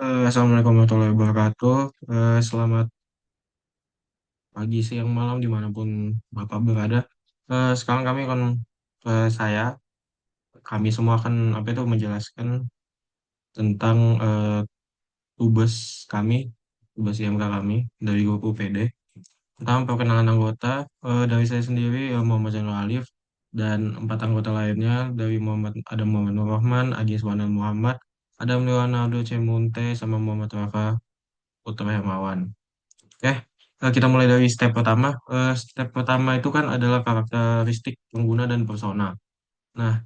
Assalamualaikum warahmatullahi wabarakatuh. Selamat pagi, siang, malam dimanapun Bapak berada. Sekarang kami semua akan apa itu menjelaskan tentang tugas kami, tugas IMK kami dari grup UPD. Pertama perkenalan anggota dari saya sendiri Muhammad Zainal Alif dan empat anggota lainnya dari Muhammad Nur Rahman, Agis Wanal Muhammad, Adam Leonardo C. Munte, sama Muhammad Rafa Putra Hermawan. Oke, kita mulai dari step pertama. Step pertama itu kan adalah karakteristik pengguna dan persona. Nah,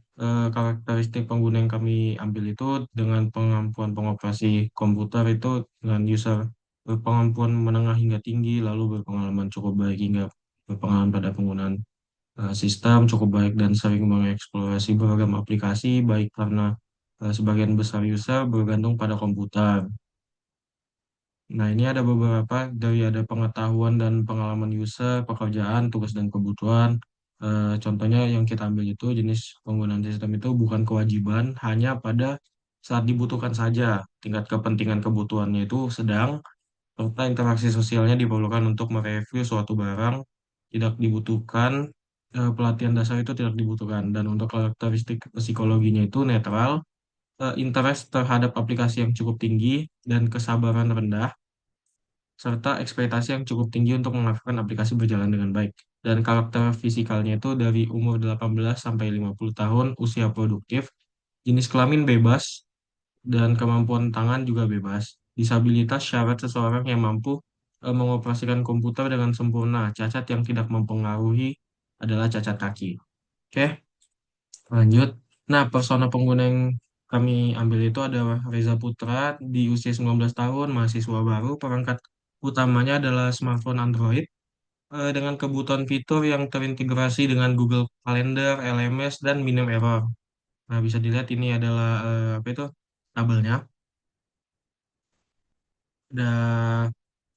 karakteristik pengguna yang kami ambil itu dengan pengampuan pengoperasi komputer itu dengan user berpengampuan menengah hingga tinggi, lalu berpengalaman cukup baik hingga berpengalaman pada penggunaan sistem cukup baik dan sering mengeksplorasi beragam aplikasi, baik karena sebagian besar user bergantung pada komputer. Nah, ini ada beberapa dari ada pengetahuan dan pengalaman user, pekerjaan, tugas dan kebutuhan. Contohnya yang kita ambil itu jenis penggunaan sistem itu bukan kewajiban, hanya pada saat dibutuhkan saja. Tingkat kepentingan kebutuhannya itu sedang, serta interaksi sosialnya diperlukan untuk mereview suatu barang, tidak dibutuhkan, pelatihan dasar itu tidak dibutuhkan. Dan untuk karakteristik psikologinya itu netral, interest terhadap aplikasi yang cukup tinggi, dan kesabaran rendah serta ekspektasi yang cukup tinggi untuk memastikan aplikasi berjalan dengan baik. Dan karakter fisikalnya itu dari umur 18 sampai 50 tahun, usia produktif, jenis kelamin bebas, dan kemampuan tangan juga bebas. Disabilitas syarat seseorang yang mampu mengoperasikan komputer dengan sempurna. Cacat yang tidak mempengaruhi adalah cacat kaki. Oke, lanjut. Nah, persona pengguna yang kami ambil itu ada Reza Putra di usia 19 tahun, mahasiswa baru, perangkat utamanya adalah smartphone Android dengan kebutuhan fitur yang terintegrasi dengan Google Calendar, LMS, dan minim error. Nah, bisa dilihat ini adalah apa itu tabelnya. Ada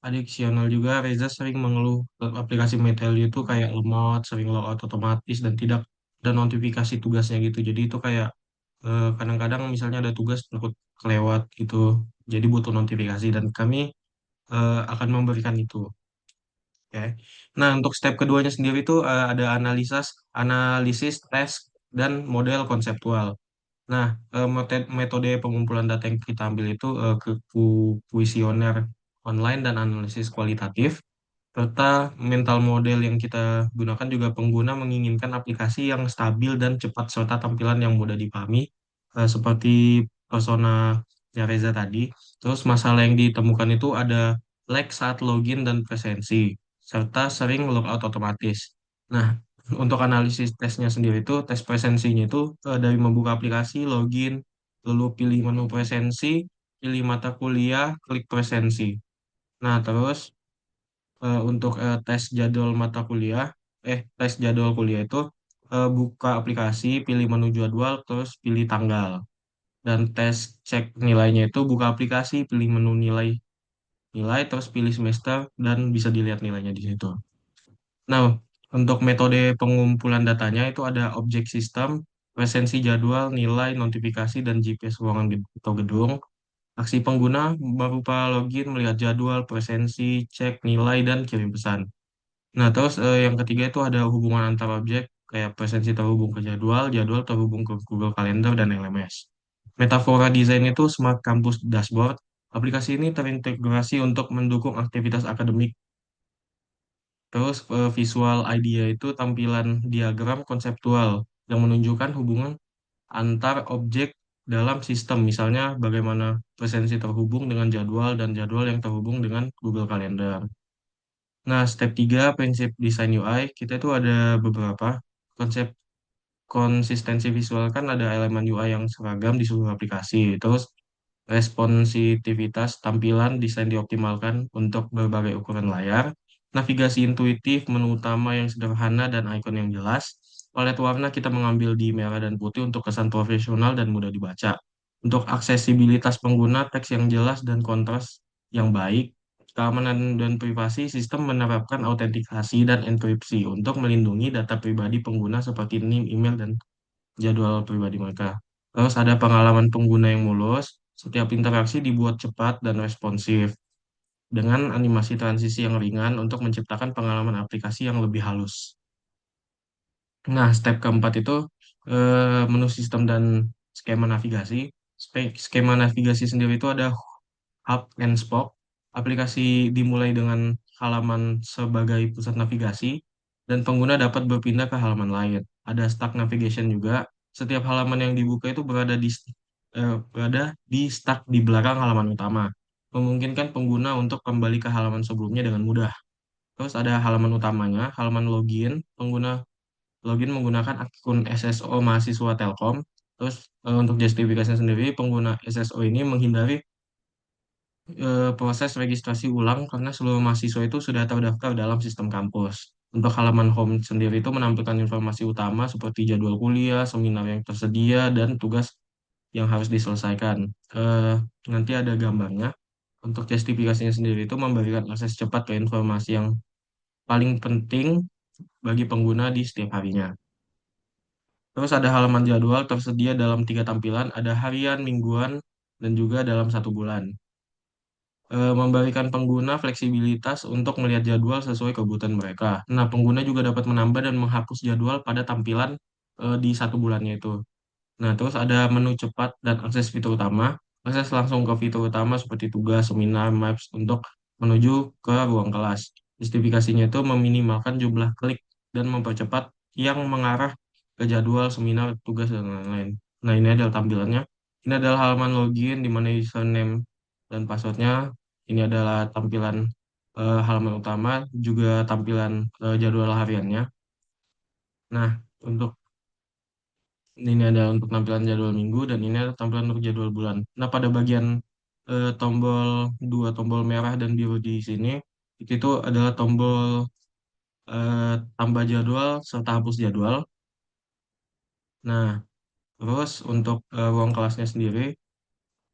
additional juga, Reza sering mengeluh aplikasi Metelio itu kayak lemot, sering logout otomatis, dan tidak ada notifikasi tugasnya gitu. Jadi itu kayak kadang-kadang misalnya ada tugas takut kelewat gitu. Jadi butuh notifikasi dan kami akan memberikan itu. Oke. Nah, untuk step keduanya sendiri itu ada analisis, tes, dan model konseptual. Nah, metode pengumpulan data yang kita ambil itu kuesioner online dan analisis kualitatif, serta mental model yang kita gunakan juga pengguna menginginkan aplikasi yang stabil dan cepat serta tampilan yang mudah dipahami, seperti persona Reza tadi. Terus masalah yang ditemukan itu ada lag saat login dan presensi, serta sering logout otomatis. Nah, untuk analisis tesnya sendiri itu, tes presensinya itu dari membuka aplikasi, login, lalu pilih menu presensi, pilih mata kuliah, klik presensi. Nah, terus untuk tes jadwal kuliah itu buka aplikasi, pilih menu jadwal, terus pilih tanggal. Dan tes cek nilainya itu buka aplikasi, pilih menu nilai, terus pilih semester, dan bisa dilihat nilainya di situ. Nah, untuk metode pengumpulan datanya itu ada objek sistem, presensi jadwal, nilai, notifikasi, dan GPS ruangan atau gedung. Aksi pengguna berupa login, melihat jadwal, presensi, cek nilai, dan kirim pesan. Nah, terus yang ketiga itu ada hubungan antar objek, kayak presensi terhubung ke jadwal, jadwal terhubung ke Google Calendar dan LMS. Metafora desain itu Smart Campus Dashboard. Aplikasi ini terintegrasi untuk mendukung aktivitas akademik. Terus visual idea itu tampilan diagram konseptual yang menunjukkan hubungan antar objek dalam sistem. Misalnya bagaimana presensi terhubung dengan jadwal dan jadwal yang terhubung dengan Google Calendar. Nah, step 3 prinsip desain UI, kita itu ada beberapa konsep konsistensi visual kan ada elemen UI yang seragam di seluruh aplikasi. Terus responsivitas tampilan desain dioptimalkan untuk berbagai ukuran layar. Navigasi intuitif, menu utama yang sederhana dan ikon yang jelas. Palet warna kita mengambil di merah dan putih untuk kesan profesional dan mudah dibaca. Untuk aksesibilitas pengguna, teks yang jelas dan kontras yang baik. Keamanan dan privasi, sistem menerapkan autentikasi dan enkripsi untuk melindungi data pribadi pengguna seperti NIM, email, dan jadwal pribadi mereka. Terus ada pengalaman pengguna yang mulus, Setiap interaksi dibuat cepat dan responsif dengan animasi transisi yang ringan untuk menciptakan pengalaman aplikasi yang lebih halus. Nah, step keempat itu menu sistem dan skema navigasi. Skema navigasi sendiri itu ada hub and spoke. Aplikasi dimulai dengan halaman sebagai pusat navigasi dan pengguna dapat berpindah ke halaman lain. Ada stack navigation juga. Setiap halaman yang dibuka itu berada di stack di belakang halaman utama, memungkinkan pengguna untuk kembali ke halaman sebelumnya dengan mudah. Terus ada halaman utamanya, halaman login. Pengguna login menggunakan akun SSO mahasiswa Telkom. Terus untuk justifikasinya sendiri, pengguna SSO ini menghindari proses registrasi ulang karena seluruh mahasiswa itu sudah terdaftar dalam sistem kampus. Untuk halaman home sendiri itu menampilkan informasi utama seperti jadwal kuliah, seminar yang tersedia, dan tugas yang harus diselesaikan. Eh, Nanti ada gambarnya. Untuk justifikasinya sendiri itu memberikan akses cepat ke informasi yang paling penting bagi pengguna di setiap harinya. Terus ada halaman jadwal tersedia dalam 3 tampilan, ada harian, mingguan, dan juga dalam 1 bulan. Memberikan pengguna fleksibilitas untuk melihat jadwal sesuai kebutuhan mereka. Nah, pengguna juga dapat menambah dan menghapus jadwal pada tampilan di 1 bulannya itu. Nah, terus ada menu cepat dan akses fitur utama. Akses langsung ke fitur utama seperti tugas, seminar, maps untuk menuju ke ruang kelas. Justifikasinya itu meminimalkan jumlah klik dan mempercepat yang mengarah ke jadwal, seminar, tugas, dan lain-lain. Nah, ini adalah tampilannya. Ini adalah halaman login di mana username dan passwordnya. Ini adalah tampilan halaman utama, juga tampilan jadwal hariannya. Nah, untuk ini ada untuk tampilan jadwal minggu dan ini ada tampilan untuk jadwal bulan. Nah, pada bagian tombol dua tombol merah dan biru di sini itu adalah tombol tambah jadwal serta hapus jadwal. Nah, terus untuk ruang kelasnya sendiri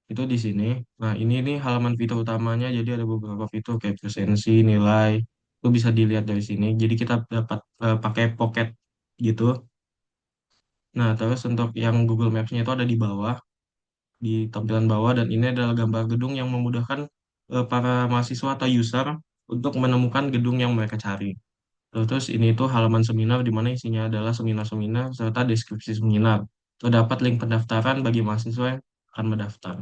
itu di sini. Nah, ini nih halaman fitur utamanya. Jadi ada beberapa fitur kayak presensi, nilai. Itu bisa dilihat dari sini. Jadi kita dapat pakai pocket gitu. Nah, terus untuk yang Google Maps-nya itu ada di bawah, di tampilan bawah, dan ini adalah gambar gedung yang memudahkan para mahasiswa atau user untuk menemukan gedung yang mereka cari. Terus ini itu halaman seminar di mana isinya adalah seminar-seminar serta deskripsi seminar. Terdapat link pendaftaran bagi mahasiswa yang akan mendaftar.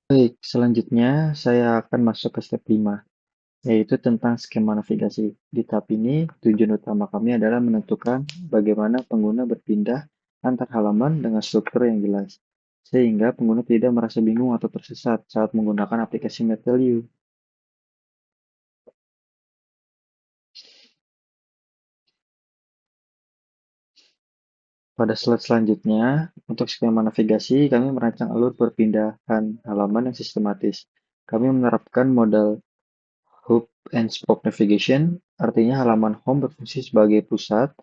Baik, selanjutnya saya akan masuk ke step 5, yaitu tentang skema navigasi. Di tahap ini, tujuan utama kami adalah menentukan bagaimana pengguna berpindah antar halaman dengan struktur yang jelas, sehingga pengguna tidak merasa bingung atau tersesat saat menggunakan aplikasi MapValue. Pada slide selanjutnya, untuk skema navigasi, kami merancang alur perpindahan halaman yang sistematis. Kami menerapkan model Hub and Spoke Navigation, artinya halaman home berfungsi sebagai pusat.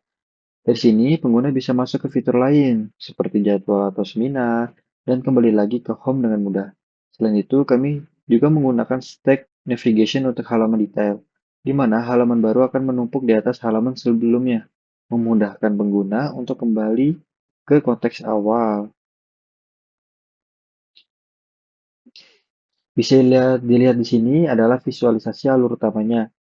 Dari sini, pengguna bisa masuk ke fitur lain, seperti jadwal atau seminar, dan kembali lagi ke home dengan mudah. Selain itu, kami juga menggunakan stack navigation untuk halaman detail, di mana halaman baru akan menumpuk di atas halaman sebelumnya, memudahkan pengguna untuk kembali ke konteks awal. Bisa dilihat di sini adalah visualisasi alur utamanya.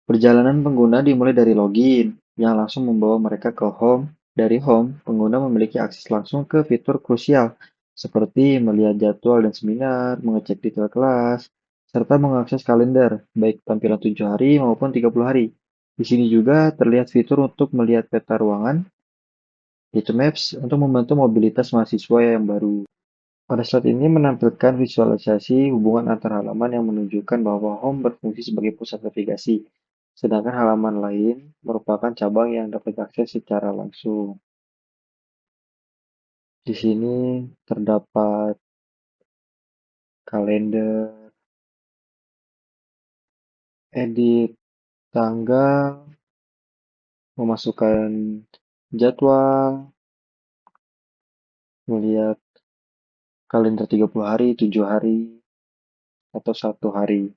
Perjalanan pengguna dimulai dari login, yang langsung membawa mereka ke home. Dari home, pengguna memiliki akses langsung ke fitur krusial, seperti melihat jadwal dan seminar, mengecek detail kelas, serta mengakses kalender, baik tampilan 7 hari maupun 30 hari. Di sini juga terlihat fitur untuk melihat peta ruangan, yaitu Maps, untuk membantu mobilitas mahasiswa yang baru. Pada slide ini menampilkan visualisasi hubungan antar halaman yang menunjukkan bahwa home berfungsi sebagai pusat navigasi, sedangkan halaman lain merupakan cabang yang dapat diakses secara langsung. Di sini terdapat kalender, edit tanggal, memasukkan jadwal, melihat kalender 30 hari, 7 hari, atau 1 hari.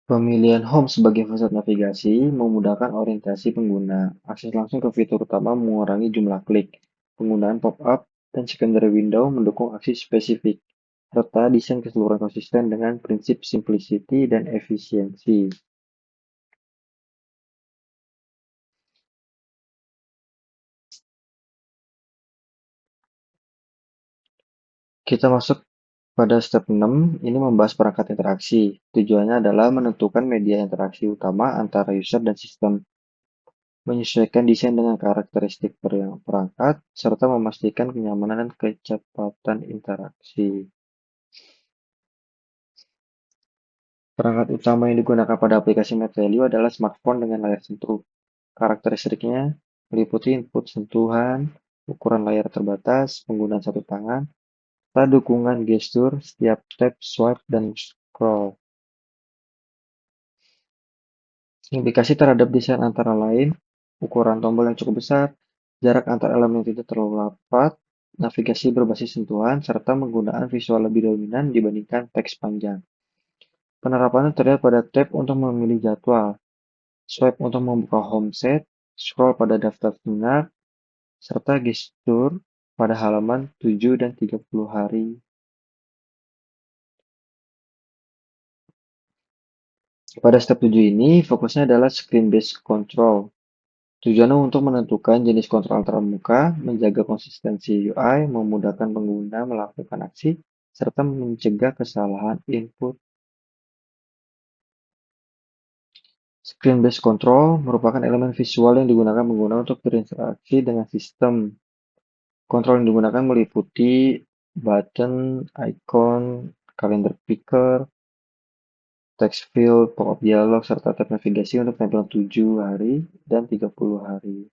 Pemilihan home sebagai pusat navigasi memudahkan orientasi pengguna. Akses langsung ke fitur utama mengurangi jumlah klik. Penggunaan pop-up dan secondary window mendukung aksi spesifik, serta desain keseluruhan konsisten dengan prinsip simplicity dan efisiensi. Kita masuk pada step 6, ini membahas perangkat interaksi. Tujuannya adalah menentukan media interaksi utama antara user dan sistem, menyesuaikan desain dengan karakteristik perangkat, serta memastikan kenyamanan dan kecepatan interaksi. Perangkat utama yang digunakan pada aplikasi Metelio adalah smartphone dengan layar sentuh. Karakteristiknya meliputi input sentuhan, ukuran layar terbatas, penggunaan satu tangan, serta dukungan gestur setiap tap, swipe, dan scroll. Implikasi terhadap desain antara lain ukuran tombol yang cukup besar, jarak antar elemen tidak terlalu rapat, navigasi berbasis sentuhan, serta penggunaan visual lebih dominan dibandingkan teks panjang. Penerapannya terlihat pada tab untuk memilih jadwal, swipe untuk membuka homepage, scroll pada daftar seminar, serta gestur pada halaman 7 dan 30 hari. Pada step 7 ini, fokusnya adalah screen-based control. Tujuannya untuk menentukan jenis kontrol antarmuka, menjaga konsistensi UI, memudahkan pengguna melakukan aksi, serta mencegah kesalahan input. Screen-based control merupakan elemen visual yang digunakan pengguna untuk berinteraksi dengan sistem. Kontrol yang digunakan meliputi button, icon, kalender picker, text field, pop-up dialog, serta tab navigasi untuk tampilan 7 hari dan 30 hari.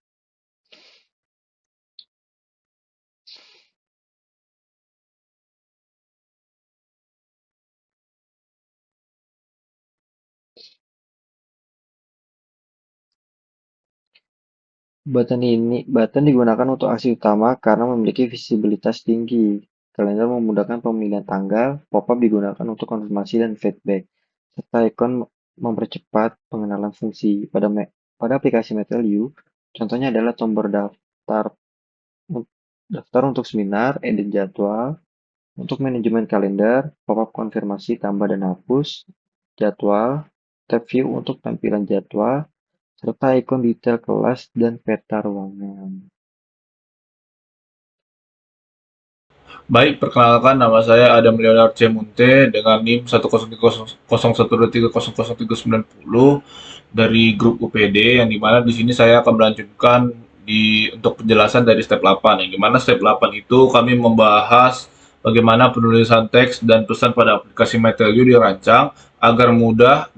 Button digunakan untuk aksi utama karena memiliki visibilitas tinggi. Kalender memudahkan pemilihan tanggal, pop-up digunakan untuk konfirmasi dan feedback, serta ikon mempercepat pengenalan fungsi. Pada aplikasi Metelio, contohnya adalah tombol daftar untuk seminar, edit jadwal, untuk manajemen kalender, pop-up konfirmasi tambah dan hapus, jadwal, tab view untuk tampilan jadwal, serta ikon detail kelas dan peta ruangan. Baik, perkenalkan nama saya Adam Leonard C. Munte dengan NIM 1030113003910 dari grup UPD yang dimana di sini saya akan melanjutkan untuk penjelasan dari step 8 yang dimana step 8 itu kami membahas bagaimana penulisan teks dan pesan pada aplikasi Metelio dirancang agar mudah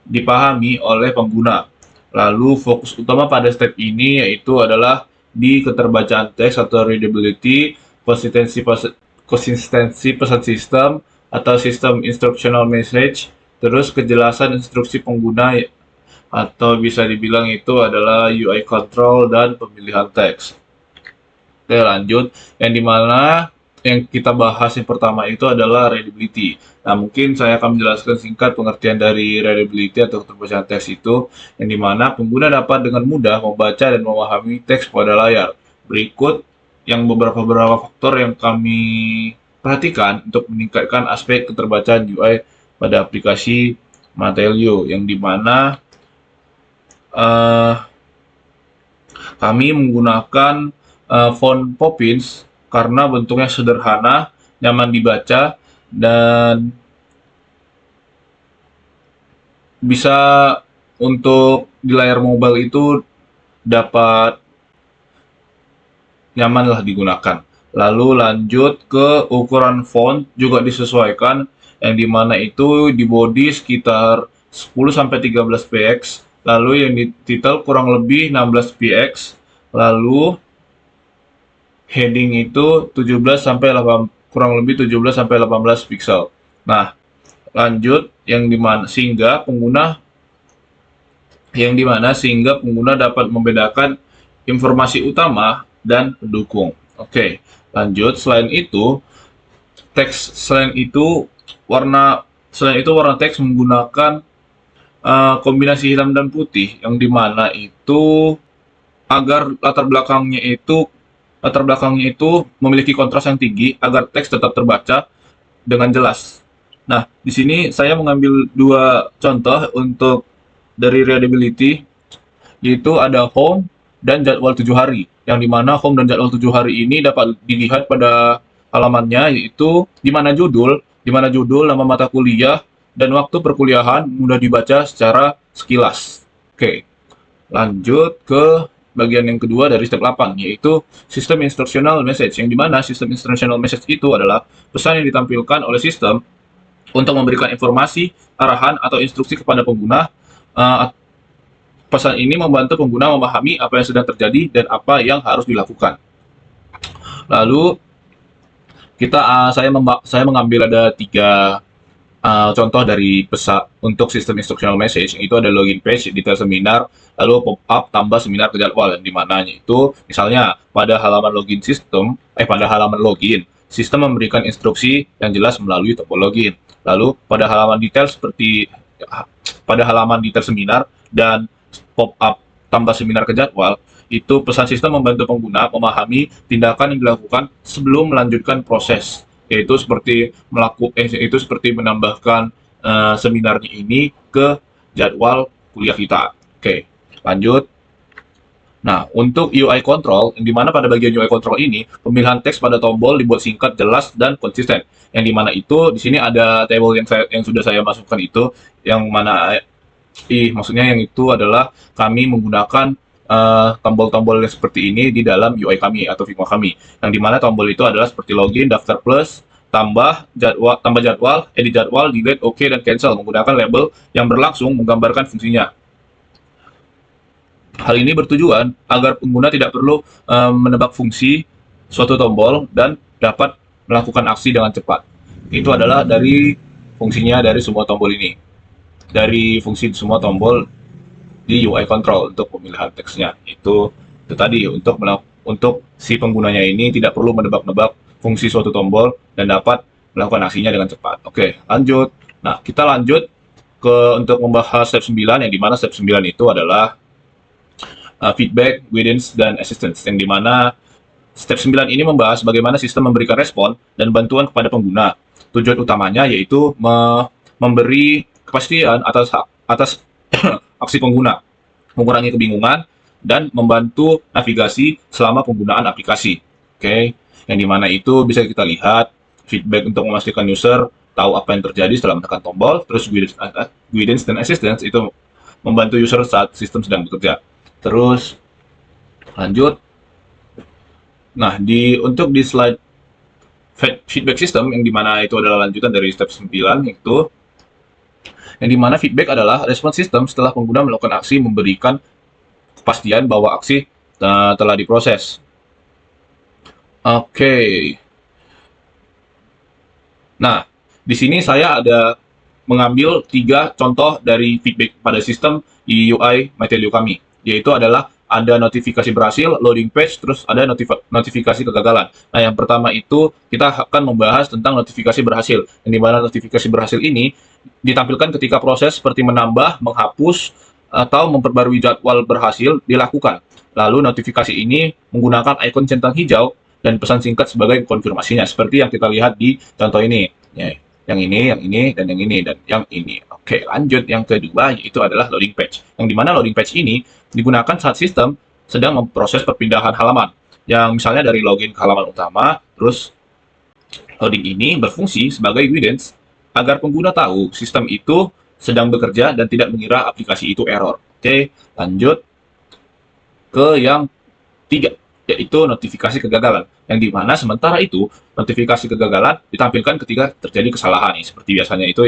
dipahami oleh pengguna. Lalu fokus utama pada step ini yaitu adalah di keterbacaan teks atau readability, konsistensi pesan sistem atau sistem instructional message, terus kejelasan instruksi pengguna atau bisa dibilang itu adalah UI control dan pemilihan teks. Oke, lanjut. Yang dimana yang kita bahas yang pertama itu adalah readability. Nah, mungkin saya akan menjelaskan singkat pengertian dari readability atau keterbacaan teks itu, yang dimana pengguna dapat dengan mudah membaca dan memahami teks pada layar. Berikut yang beberapa faktor yang kami perhatikan untuk meningkatkan aspek keterbacaan UI pada aplikasi Metelio, yang dimana uh, kami menggunakan font Poppins karena bentuknya sederhana, nyaman dibaca, dan bisa untuk di layar mobile itu dapat nyaman lah digunakan. Lalu lanjut ke ukuran font juga disesuaikan yang dimana itu di body sekitar 10-13 px, lalu yang di title kurang lebih 16 px, lalu heading itu 17 sampai 8, kurang lebih 17 sampai 18 pixel. Nah, lanjut sehingga pengguna dapat membedakan informasi utama dan pendukung. Oke, lanjut. Selain itu warna teks menggunakan kombinasi hitam dan putih, yang dimana itu agar latar belakangnya itu memiliki kontras yang tinggi agar teks tetap terbaca dengan jelas. Nah, di sini saya mengambil dua contoh untuk dari readability, yaitu ada home dan jadwal 7 hari. Yang dimana home dan jadwal 7 hari ini dapat dilihat pada halamannya, yaitu di mana judul, nama mata kuliah, dan waktu perkuliahan mudah dibaca secara sekilas. Oke, lanjut ke bagian yang kedua dari step 8, yaitu sistem instructional message, yang dimana sistem instructional message itu adalah pesan yang ditampilkan oleh sistem untuk memberikan informasi, arahan, atau instruksi kepada pengguna. Pesan ini membantu pengguna memahami apa yang sedang terjadi dan apa yang harus dilakukan. Lalu saya mengambil ada 3 contoh dari pesan untuk sistem instructional message. Itu ada login page, detail seminar, lalu pop up tambah seminar ke jadwal, yang dimananya itu misalnya pada halaman login sistem memberikan instruksi yang jelas melalui tombol login. Lalu pada halaman detail seminar dan pop up tambah seminar ke jadwal, itu pesan sistem membantu pengguna memahami tindakan yang dilakukan sebelum melanjutkan proses, yaitu seperti menambahkan seminarnya ini ke jadwal kuliah kita. Oke, lanjut. Nah, untuk UI control, yang dimana pada bagian UI control ini, pemilihan teks pada tombol dibuat singkat, jelas, dan konsisten. Yang dimana itu, di sini ada table yang sudah saya masukkan itu, yang mana, maksudnya yang itu adalah kami menggunakan tombol-tombol yang seperti ini di dalam UI kami atau Figma kami. Yang dimana tombol itu adalah seperti login, daftar plus, tambah jadwal, edit jadwal, delete, OK, dan cancel menggunakan label yang berlangsung menggambarkan fungsinya. Hal ini bertujuan agar pengguna tidak perlu menebak fungsi suatu tombol dan dapat melakukan aksi dengan cepat. Itu adalah dari fungsinya dari semua tombol ini. Dari fungsi semua tombol di UI control untuk pemilihan teksnya. Itu tadi untuk si penggunanya ini tidak perlu menebak-nebak fungsi suatu tombol dan dapat melakukan aksinya dengan cepat. Oke, lanjut. Nah, kita lanjut untuk membahas step 9, yang dimana step 9 itu adalah feedback, guidance, dan assistance, yang dimana step 9 ini membahas bagaimana sistem memberikan respon dan bantuan kepada pengguna. Tujuan utamanya yaitu memberi kepastian atas aksi pengguna, mengurangi kebingungan, dan membantu navigasi selama penggunaan aplikasi. Oke, yang dimana itu bisa kita lihat feedback untuk memastikan user tahu apa yang terjadi setelah menekan tombol, terus guidance dan assistance itu membantu user saat sistem sedang bekerja. Terus lanjut. Nah, untuk di slide feedback system, yang dimana itu adalah lanjutan dari step 9, itu yang dimana feedback adalah respon sistem setelah pengguna melakukan aksi, memberikan kepastian bahwa aksi telah diproses. Oke. Nah, di sini saya ada mengambil 3 contoh dari feedback pada sistem di UI Mytelio kami, yaitu adalah ada notifikasi berhasil, loading page, terus ada notifikasi kegagalan. Nah, yang pertama itu kita akan membahas tentang notifikasi berhasil, yang dimana notifikasi berhasil ini ditampilkan ketika proses seperti menambah, menghapus, atau memperbarui jadwal berhasil dilakukan. Lalu notifikasi ini menggunakan ikon centang hijau dan pesan singkat sebagai konfirmasinya, seperti yang kita lihat di contoh ini. Ya, yang ini, dan yang ini. Oke, lanjut. Yang kedua yaitu adalah loading page, yang dimana loading page ini digunakan saat sistem sedang memproses perpindahan halaman, yang misalnya dari login ke halaman utama. Terus loading ini berfungsi sebagai guidance agar pengguna tahu sistem itu sedang bekerja dan tidak mengira aplikasi itu error. Oke, lanjut ke yang 3, yaitu notifikasi kegagalan, yang dimana sementara itu notifikasi kegagalan ditampilkan ketika terjadi kesalahan. Seperti biasanya itu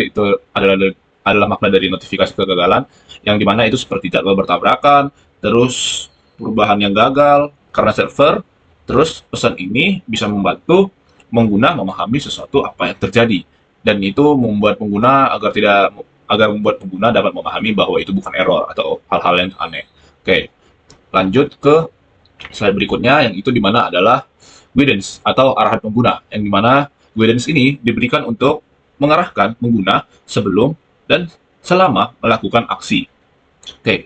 adalah makna dari notifikasi kegagalan, yang dimana itu seperti jadwal bertabrakan, terus perubahan yang gagal karena server, Terus pesan ini bisa membantu pengguna memahami sesuatu apa yang terjadi, dan itu membuat pengguna agar membuat pengguna dapat memahami bahwa itu bukan error atau hal-hal yang aneh. Oke, lanjut ke slide berikutnya, yang itu dimana adalah guidance atau arahan pengguna, yang dimana guidance ini diberikan untuk mengarahkan pengguna sebelum dan selama melakukan aksi. Oke,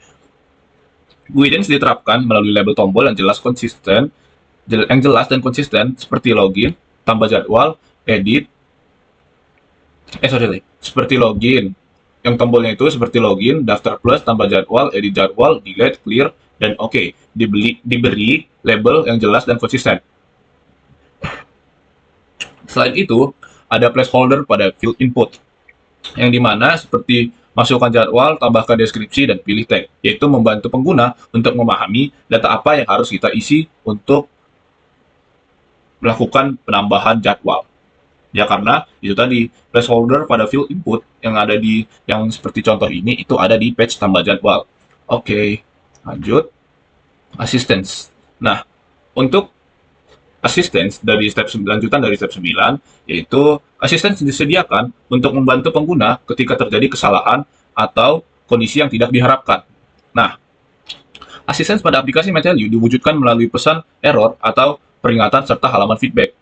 guidance diterapkan melalui label tombol yang jelas dan konsisten seperti login, tambah jadwal, edit, seperti login. Yang tombolnya itu seperti login, daftar plus, tambah jadwal, edit jadwal, delete, clear, dan oke. Diberi label yang jelas dan konsisten. Selain itu, ada placeholder pada field input, yang dimana seperti masukkan jadwal, tambahkan deskripsi, dan pilih tag, yaitu membantu pengguna untuk memahami data apa yang harus kita isi untuk melakukan penambahan jadwal. Ya, karena itu tadi placeholder pada field input yang seperti contoh ini itu ada di page tambah jadwal. Oke, lanjut assistance. Nah, untuk assistance dari lanjutan dari step 9, yaitu assistance disediakan untuk membantu pengguna ketika terjadi kesalahan atau kondisi yang tidak diharapkan. Nah, assistance pada aplikasi MyTelU diwujudkan melalui pesan error atau peringatan serta halaman feedback,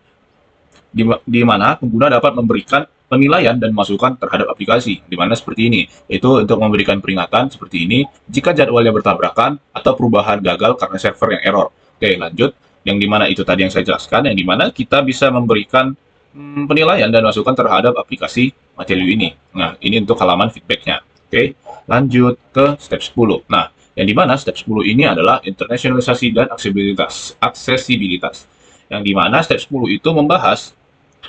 di mana pengguna dapat memberikan penilaian dan masukan terhadap aplikasi, di mana seperti ini, yaitu untuk memberikan peringatan seperti ini jika jadwalnya bertabrakan atau perubahan gagal karena server yang error. Oke, lanjut, yang dimana itu tadi yang saya jelaskan, yang dimana kita bisa memberikan penilaian dan masukan terhadap aplikasi MyTelU ini. Nah, ini untuk halaman feedbacknya. Oke, lanjut ke step 10. Nah, yang dimana step 10 ini adalah internasionalisasi dan aksesibilitas. Yang dimana step 10 itu membahas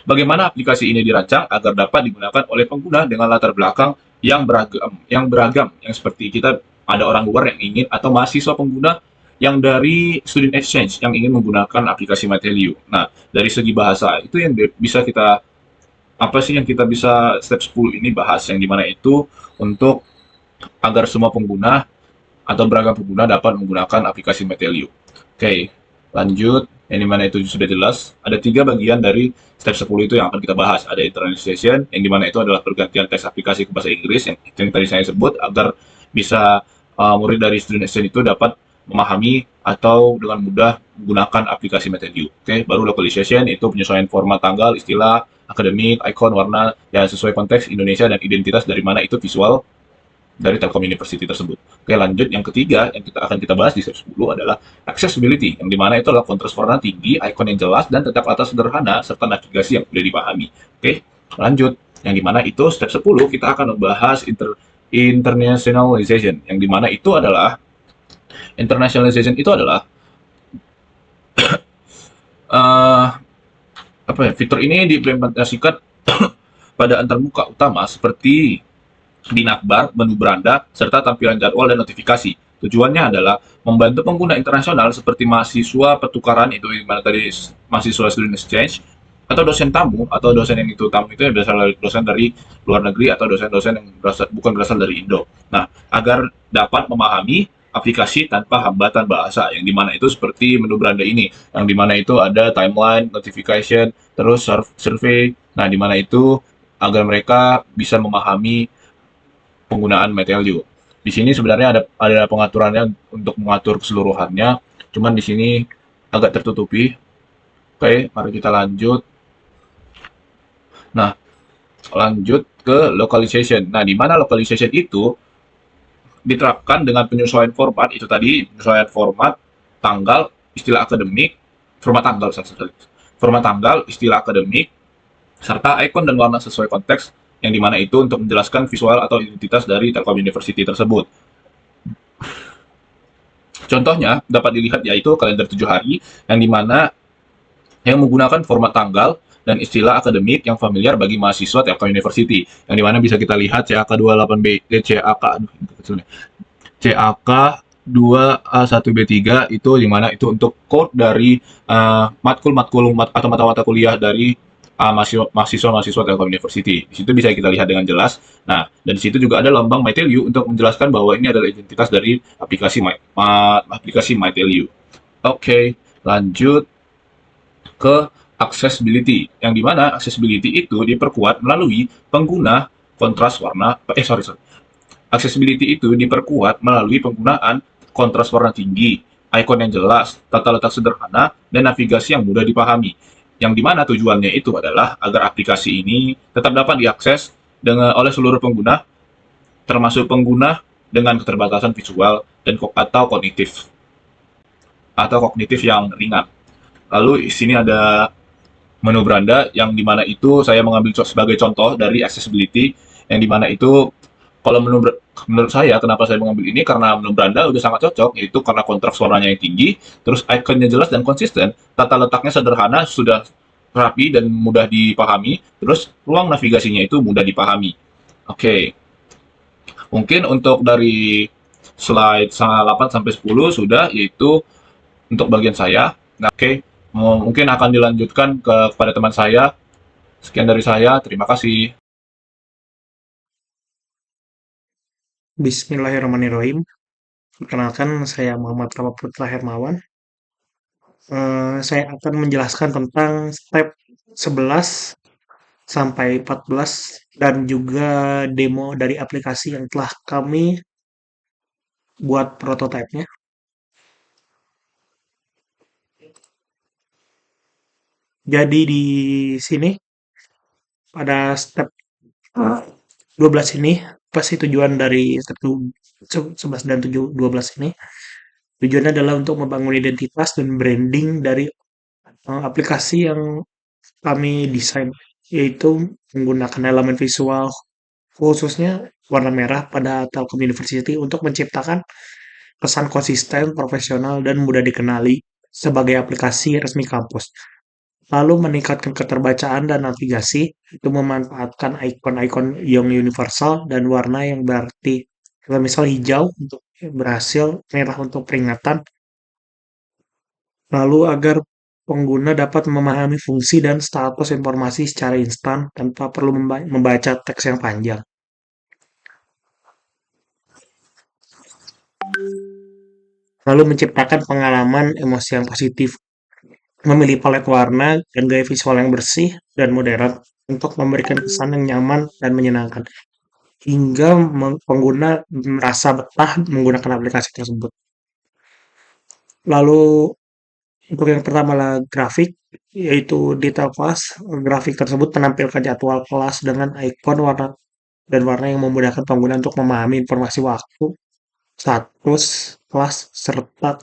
bagaimana aplikasi ini dirancang agar dapat digunakan oleh pengguna dengan latar belakang yang beragam, yang seperti kita ada orang luar yang ingin, atau mahasiswa pengguna yang dari student exchange yang ingin menggunakan aplikasi MyTelU. Nah, dari segi bahasa itu yang bisa kita yang kita bisa step 10 ini bahas, yang dimana itu untuk agar semua pengguna atau beragam pengguna dapat menggunakan aplikasi MyTelU. Oke, lanjut. Yang dimana itu sudah jelas, ada 3 bagian dari step 10 itu yang akan kita bahas. Ada internationalization, yang dimana itu adalah pergantian teks aplikasi ke bahasa Inggris, yang tadi saya sebut, agar bisa murid dari student exchange itu dapat memahami atau dengan mudah menggunakan aplikasi MyTelU. Oke, baru localization, itu penyesuaian format tanggal, istilah, akademik, icon, warna, ya sesuai konteks Indonesia dan identitas dari mana itu visual dari Telkom University tersebut. Oke, lanjut, yang ketiga yang kita bahas di step 10 adalah accessibility, yang dimana itu adalah kontras warna tinggi, icon yang jelas, dan tata kata sederhana, serta navigasi yang mudah dipahami. Oke, lanjut, yang dimana itu step 10 kita akan membahas internationalization, yang dimana itu adalah fitur ini diimplementasikan pada antarmuka utama seperti di navbar, menu beranda, serta tampilan jadwal dan notifikasi. Tujuannya adalah membantu pengguna internasional seperti mahasiswa pertukaran, itu gimana tadi mahasiswa student exchange, atau dosen tamu, atau dosen yang itu tamu itu yang berasal dari dosen dari luar negeri, atau dosen-dosen yang bukan berasal dari Indo. Nah, agar dapat memahami aplikasi tanpa hambatan bahasa, yang dimana itu seperti menu beranda ini, yang dimana itu ada timeline, notification, terus survey. Nah, dimana itu agar mereka bisa memahami penggunaan MyTelU. Di sini sebenarnya ada pengaturannya untuk mengatur keseluruhannya, cuman di sini agak tertutupi. Oke, mari kita lanjut. Nah, lanjut ke localization. Nah, di mana localization itu diterapkan dengan penyesuaian format, itu tadi penyesuaian format, tanggal, istilah akademik, format tanggal, istilah akademik, serta icon dan warna sesuai konteks, yang dimana itu untuk menjelaskan visual atau identitas dari Telkom University tersebut. Contohnya dapat dilihat yaitu kalender 7 hari, yang dimana yang menggunakan format tanggal dan istilah akademik yang familiar bagi mahasiswa Telkom University, yang dimana bisa kita lihat CAK 2A1B3 itu dimana itu untuk code dari matkul atau mata-mata kuliah dari mahasiswa Telkom University. Di situ bisa kita lihat dengan jelas. Nah, dan di situ juga ada lambang MyTelU untuk menjelaskan bahwa ini adalah identitas dari aplikasi MyTelU. Oke, lanjut. ke accessibility, yang dimana accessibility itu diperkuat melalui pengguna kontras warna, sorry. Accessibility itu diperkuat melalui penggunaan kontras warna tinggi, ikon yang jelas, tata letak sederhana, dan navigasi yang mudah dipahami. Yang dimana tujuannya itu adalah agar aplikasi ini tetap dapat diakses oleh seluruh pengguna, termasuk pengguna dengan keterbatasan visual dan atau kognitif yang ringan. Lalu di sini ada menu beranda yang dimana itu saya mengambil sebagai contoh dari accessibility, yang dimana itu kalau menurut saya kenapa saya mengambil ini, karena menu beranda udah sangat cocok, yaitu karena kontras warnanya yang tinggi, terus ikonnya jelas dan konsisten, tata letaknya sederhana, sudah rapi dan mudah dipahami, terus ruang navigasinya itu mudah dipahami. Oke, mungkin untuk dari slide 8 sampai 10 sudah, yaitu untuk bagian saya. Nah, oke, mungkin akan dilanjutkan kepada teman saya. Sekian dari saya, terima kasih. Bismillahirrahmanirrahim. Perkenalkan, saya Muhammad Rama Putra Hermawan. Saya akan menjelaskan tentang step 11 sampai 14 dan juga demo dari aplikasi yang telah kami buat prototipenya. Jadi di sini pada step 12 ini, pasti tujuan dari step 11 dan 12 ini, tujuannya adalah untuk membangun identitas dan branding dari aplikasi yang kami desain, yaitu menggunakan elemen visual khususnya warna merah pada Telkom University untuk menciptakan kesan konsisten, profesional, dan mudah dikenali sebagai aplikasi resmi kampus. Lalu meningkatkan keterbacaan dan navigasi, itu memanfaatkan ikon-ikon yang universal dan warna yang berarti. Misal hijau untuk berhasil, merah untuk peringatan, lalu agar pengguna dapat memahami fungsi dan status informasi secara instan tanpa perlu membaca teks yang panjang. Lalu menciptakan pengalaman emosi yang positif, memilih palet warna dan gaya visual yang bersih dan modern untuk memberikan kesan yang nyaman dan menyenangkan, hingga pengguna merasa betah menggunakan aplikasi tersebut. Lalu untuk yang pertama adalah grafik, yaitu detail kelas. Grafik tersebut menampilkan jadwal kelas dengan ikon warna dan warna yang memudahkan pengguna untuk memahami informasi waktu, status kelas, serta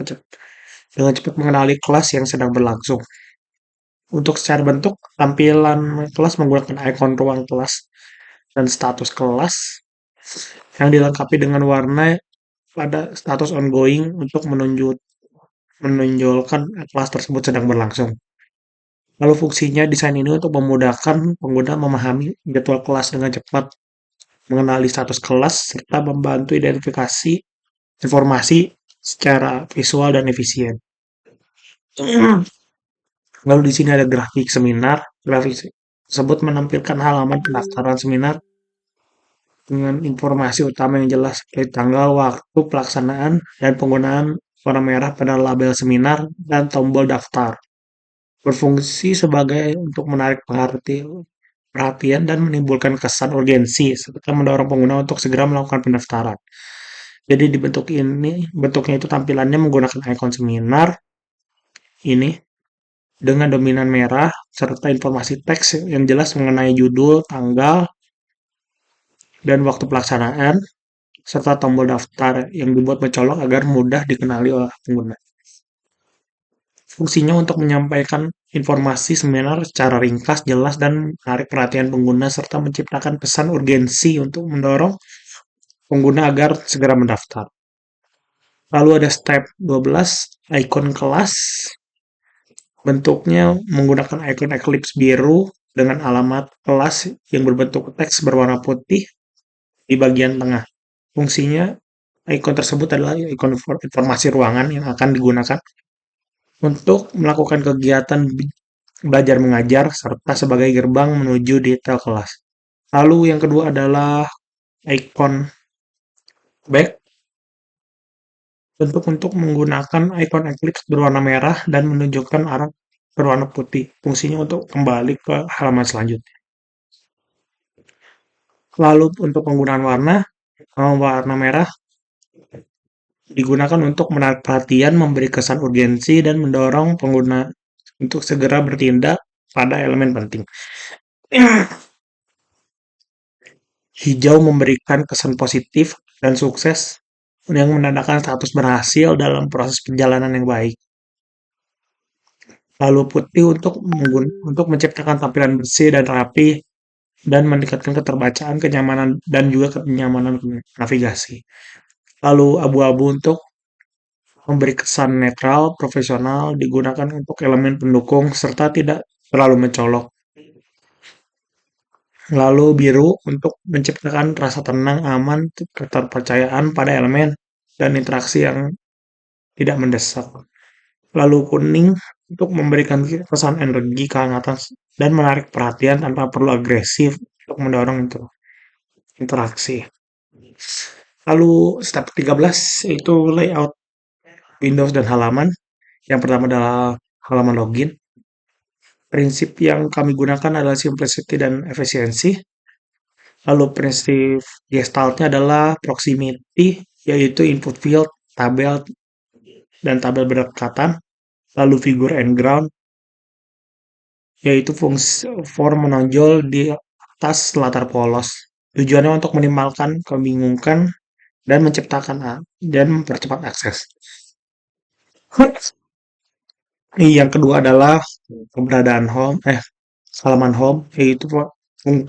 dengan cepat mengenali kelas yang sedang berlangsung. Untuk secara bentuk, tampilan kelas menggunakan ikon ruang kelas dan status kelas yang dilengkapi dengan warna pada status ongoing untuk menonjolkan kelas tersebut sedang berlangsung. Lalu fungsinya desain ini untuk memudahkan pengguna memahami jadwal kelas dengan cepat, mengenali status kelas, serta membantu identifikasi informasi secara visual dan efisien. Lalu di sini ada grafik seminar. Grafik tersebut menampilkan halaman pendaftaran seminar dengan informasi utama yang jelas seperti tanggal, waktu pelaksanaan, dan penggunaan warna merah pada label seminar dan tombol daftar. Berfungsi sebagai untuk menarik perhatian dan menimbulkan kesan urgensi serta mendorong pengguna untuk segera melakukan pendaftaran. Jadi di bentuknya itu tampilannya menggunakan ikon seminar ini dengan dominan merah serta informasi teks yang jelas mengenai judul, tanggal, dan waktu pelaksanaan, serta tombol daftar yang dibuat mencolok agar mudah dikenali oleh pengguna. Fungsinya untuk menyampaikan informasi seminar secara ringkas, jelas, dan menarik perhatian pengguna, serta menciptakan pesan urgensi untuk mendorong pengguna agar segera mendaftar. Lalu ada step 12, ikon kelas. Bentuknya menggunakan ikon Eclipse biru dengan alamat kelas yang berbentuk teks berwarna putih di bagian tengah. Fungsinya, ikon tersebut adalah ikon informasi ruangan yang akan digunakan untuk melakukan kegiatan belajar mengajar serta sebagai gerbang menuju detail kelas. Lalu yang kedua adalah ikon back. Bentuk untuk menggunakan ikon Eclipse berwarna merah dan menunjukkan arah berwarna putih. Fungsinya untuk kembali ke halaman selanjutnya. Lalu untuk penggunaan warna, warna merah digunakan untuk menarik perhatian, memberi kesan urgensi, dan mendorong pengguna untuk segera bertindak pada elemen penting. Hijau memberikan kesan positif dan sukses yang menandakan status berhasil dalam proses perjalanan yang baik. Lalu putih untuk menciptakan tampilan bersih dan rapi dan meningkatkan keterbacaan, kenyamanan dan juga kenyamanan navigasi. Lalu abu-abu untuk memberi kesan netral, profesional, digunakan untuk elemen pendukung serta tidak terlalu mencolok. Lalu biru untuk menciptakan rasa tenang, aman, keterpercayaan pada elemen dan interaksi yang tidak mendesak. Lalu kuning untuk memberikan kesan energi, kehangatan, dan menarik perhatian tanpa perlu agresif untuk mendorong interaksi. Lalu step 13 itu layout Windows dan halaman. Yang pertama adalah halaman login. Prinsip yang kami gunakan adalah simplicity dan efisiensi. Lalu prinsip gestaltnya adalah proximity, yaitu input field, tabel, dan tabel berdekatan. Lalu figure and ground, yaitu fungsi form menonjol di atas latar polos. Tujuannya untuk minimalkan kebingungan dan dan mempercepat akses. Yang kedua adalah keberadaan halaman home, yaitu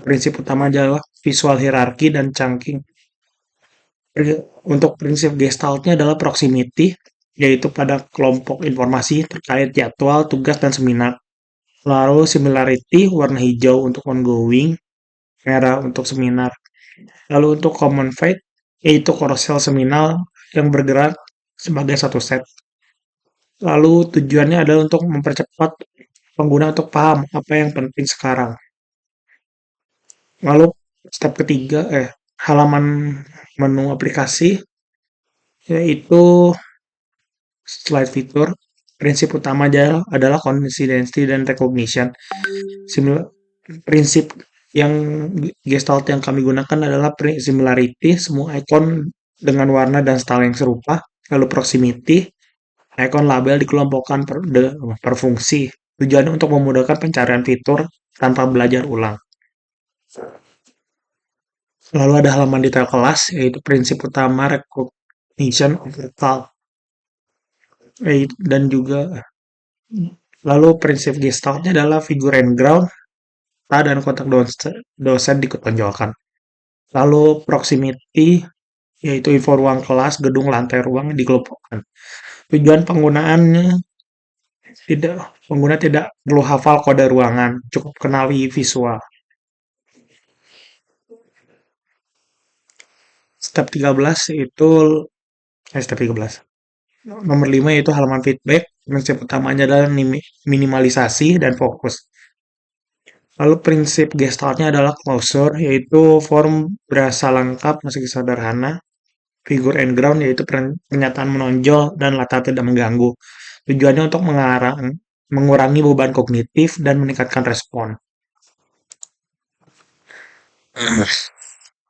prinsip utama adalah visual hierarki dan chunking. Untuk prinsip gestaltnya adalah proximity, yaitu pada kelompok informasi terkait jadwal, tugas, dan seminar. Lalu similarity, warna hijau untuk ongoing, merah untuk seminar. Lalu untuk common fate, yaitu carousel seminar yang bergerak sebagai satu set. Lalu tujuannya adalah untuk mempercepat pengguna untuk paham apa yang penting sekarang. Lalu step ketiga, halaman menu aplikasi, yaitu slide fitur. Prinsip utama adalah consistency dan recognition. Prinsip yang gestalt yang kami gunakan adalah similarity, semua ikon dengan warna dan style yang serupa. Lalu proximity, ikon label dikelompokkan per fungsi. Tujuannya untuk memudahkan pencarian fitur tanpa belajar ulang. Lalu ada halaman detail kelas, yaitu prinsip utama recognition of detail. Dan juga lalu prinsip gestaltnya adalah figure and ground, dan kontak dosen ditonjolkan. Lalu proximity, yaitu info ruang kelas, gedung, lantai ruang dikelompokkan. Tujuan penggunaannya pengguna tidak perlu hafal kode ruangan, cukup kenali visual. Step 13 itu step 13. Nomor 5 yaitu halaman feedback. Prinsip utamanya adalah minimalisasi dan fokus. Lalu prinsip gestaltnya adalah closure, yaitu form berasa lengkap meski sederhana. Figure and ground, yaitu pernyataan menonjol dan latar tidak mengganggu. Tujuannya untuk mengurangi beban kognitif dan meningkatkan respon.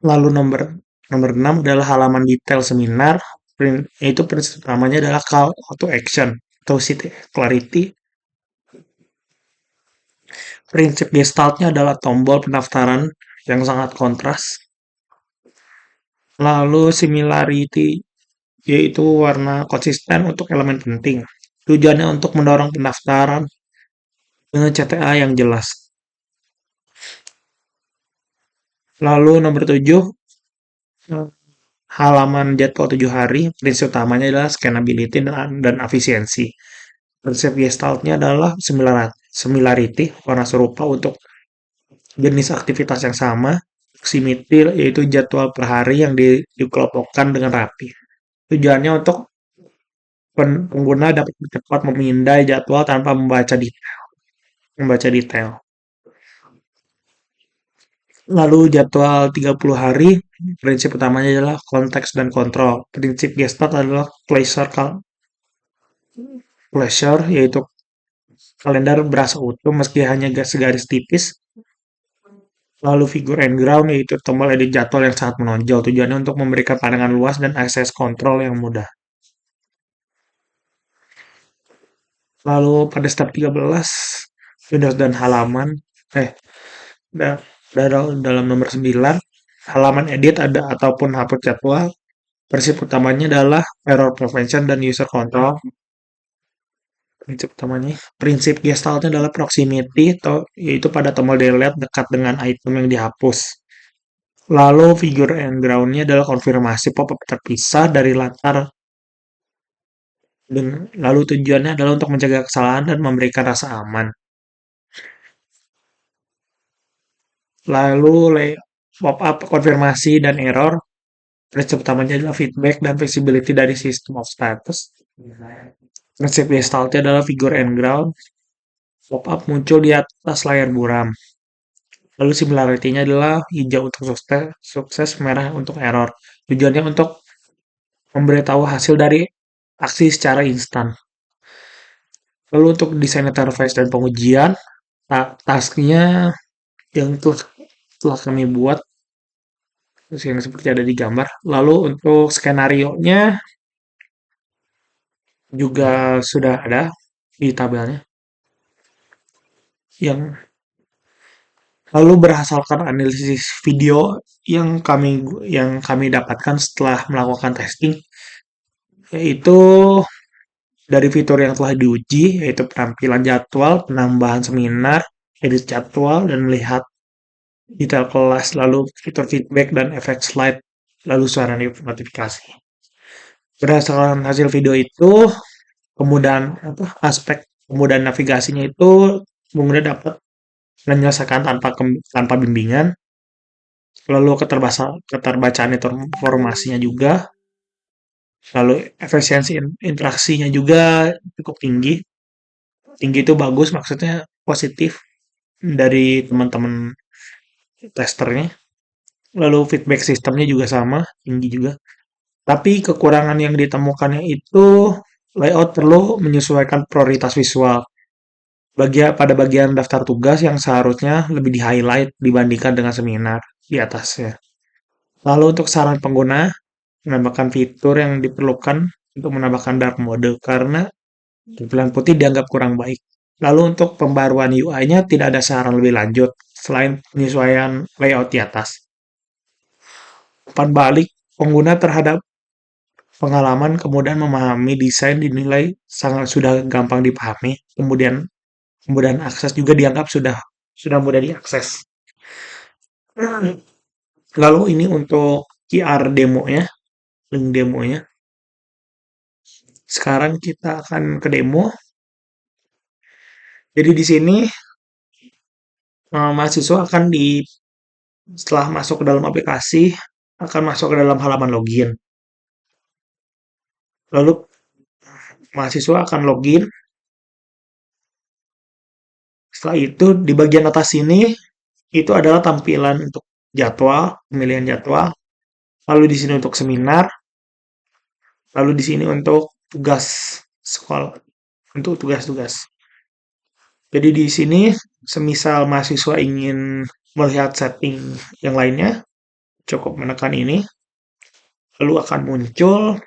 Lalu nomor 6 adalah halaman detail seminar, yaitu prinsip utamanya adalah call to action atau clarity. Prinsip gestaltnya adalah tombol pendaftaran yang sangat kontras. Lalu similarity, yaitu warna konsisten untuk elemen penting. Tujuannya untuk mendorong pendaftaran dengan CTA yang jelas. Lalu nomor 7, halaman jadwal 7 hari, prinsip utamanya adalah scannability dan efisiensi. Prinsip gestaltnya adalah similarity, warna serupa untuk jenis aktivitas yang sama. Proximity, yaitu jadwal per hari yang dikelompokkan dengan rapi. Tujuannya untuk pengguna dapat cepat memindai jadwal tanpa membaca detail. Lalu jadwal 30 hari, prinsip utamanya adalah konteks dan kontrol. Prinsip gestalt adalah pleasure, yaitu kalender berasa utuh meski hanya segaris tipis. Lalu figure and ground yaitu tombol edit jadwal yang sangat menonjol. Tujuannya untuk memberikan pandangan luas dan akses kontrol yang mudah. Lalu pada step 13, Windows dan halaman. Eh, da- dalam nomor 9, halaman edit ada ataupun hapus jadwal. Prinsip utamanya adalah error prevention dan user control. Prinsip gestaltnya adalah proximity, yaitu pada tombol delete dekat dengan item yang dihapus. Lalu figure and ground-nya adalah konfirmasi pop-up terpisah dari latar. Lalu tujuannya adalah untuk mencegah kesalahan dan memberikan rasa aman. Lalu pop-up konfirmasi dan error. Prinsip utamanya adalah feedback dan visibility dari system of status. Prinsip gestaltnya adalah figure and ground. Pop-up muncul di atas layar buram. Lalu similarity-nya adalah hijau untuk sukses, merah untuk error. Tujuannya untuk memberitahu hasil dari aksi secara instan. Lalu untuk desain interface dan pengujian, tasknya yang telah kami buat, yang seperti ada di gambar. Lalu untuk skenario-nya juga sudah ada di tabelnya. Yang lalu berdasarkan analisis video yang kami dapatkan setelah melakukan testing, yaitu dari fitur yang telah diuji, yaitu penampilan jadwal, penambahan seminar, edit jadwal, dan melihat detail kelas, lalu fitur feedback dan efek slide, lalu suara notifikasi. Berdasarkan hasil video itu, aspek kemudahan navigasinya itu pengguna dapat menyelesaikan tanpa bimbingan, lalu keterbacaan informasinya juga, lalu efisiensi interaksinya juga cukup tinggi. Tinggi itu bagus, maksudnya positif dari teman-teman testernya. Lalu feedback sistemnya juga sama, tinggi juga. Tapi kekurangan yang ditemukannya itu layout perlu menyesuaikan prioritas visual. Pada bagian daftar tugas yang seharusnya lebih di-highlight dibandingkan dengan seminar di atasnya. Lalu untuk saran pengguna, menambahkan fitur yang diperlukan untuk menambahkan dark mode karena tampilan putih dianggap kurang baik. Lalu untuk pembaruan UI-nya tidak ada saran lebih lanjut selain penyesuaian layout di atas. Umpan balik pengguna terhadap pengalaman kemudian memahami desain dinilai sudah gampang dipahami, kemudian akses juga dianggap sudah mudah diakses. Lalu ini untuk QR demonya, link demonya. Sekarang kita akan ke demo. Jadi di sini mahasiswa setelah masuk ke dalam aplikasi akan masuk ke dalam halaman login. Lalu mahasiswa akan login. Setelah itu di bagian atas sini itu adalah tampilan untuk jadwal, pemilihan jadwal. Lalu di sini untuk seminar. Lalu di sini untuk tugas sekolah, untuk tugas-tugas. Jadi di sini semisal mahasiswa ingin melihat setting yang lainnya, cukup menekan ini. Lalu akan muncul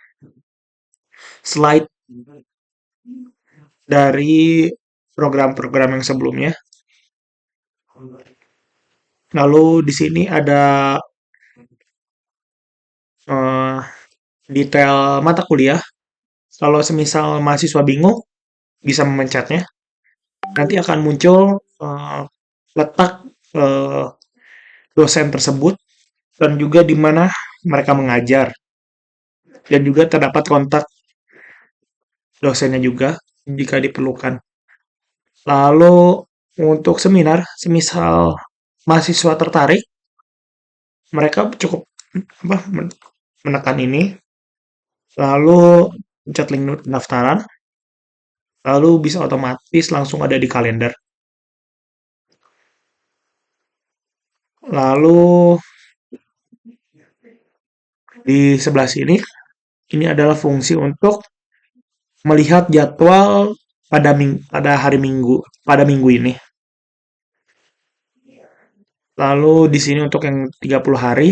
slide dari program-program yang sebelumnya. Lalu di sini ada detail mata kuliah. Kalau semisal mahasiswa bingung, bisa memencetnya. Nanti akan muncul letak dosen tersebut dan juga di mana mereka mengajar. Dan juga terdapat kontak dosennya juga jika diperlukan. Lalu untuk seminar, semisal mahasiswa tertarik, mereka cukup menekan ini, lalu pencet link pendaftaran, lalu bisa otomatis langsung ada di kalender. Lalu di sebelah sini, ini adalah fungsi untuk melihat jadwal pada hari Minggu, pada minggu ini. Lalu di sini untuk yang 30 hari,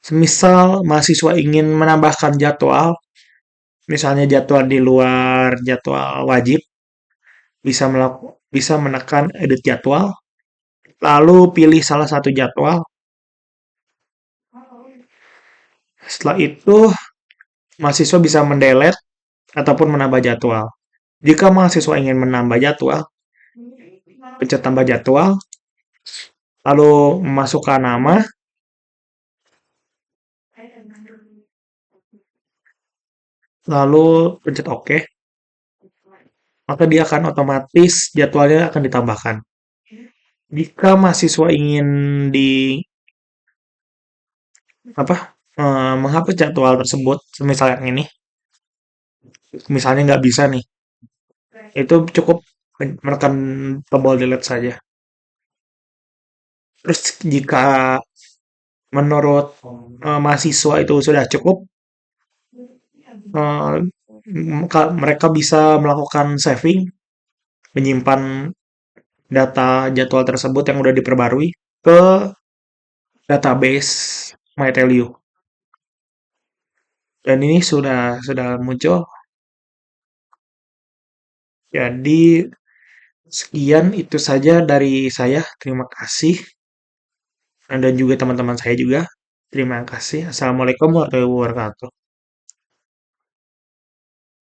semisal mahasiswa ingin menambahkan jadwal, misalnya jadwal di luar jadwal wajib, bisa menekan edit jadwal, lalu pilih salah satu jadwal. Setelah itu, mahasiswa bisa mendelete ataupun menambah jadwal. Jika mahasiswa ingin menambah jadwal, pencet tambah jadwal, lalu memasukkan nama, lalu pencet OK, maka dia akan otomatis jadwalnya akan ditambahkan. Jika mahasiswa ingin di menghapus jadwal tersebut, semisal yang ini, misalnya nggak bisa nih, itu cukup menekan tombol delete saja. Terus jika menurut mahasiswa itu sudah cukup, eh, mereka bisa melakukan saving, menyimpan data jadwal tersebut yang udah diperbarui ke database MyTelU. Dan ini sudah muncul. Jadi sekian itu saja dari saya. Terima kasih. Dan juga teman-teman saya juga. Terima kasih. Assalamualaikum warahmatullahi wabarakatuh.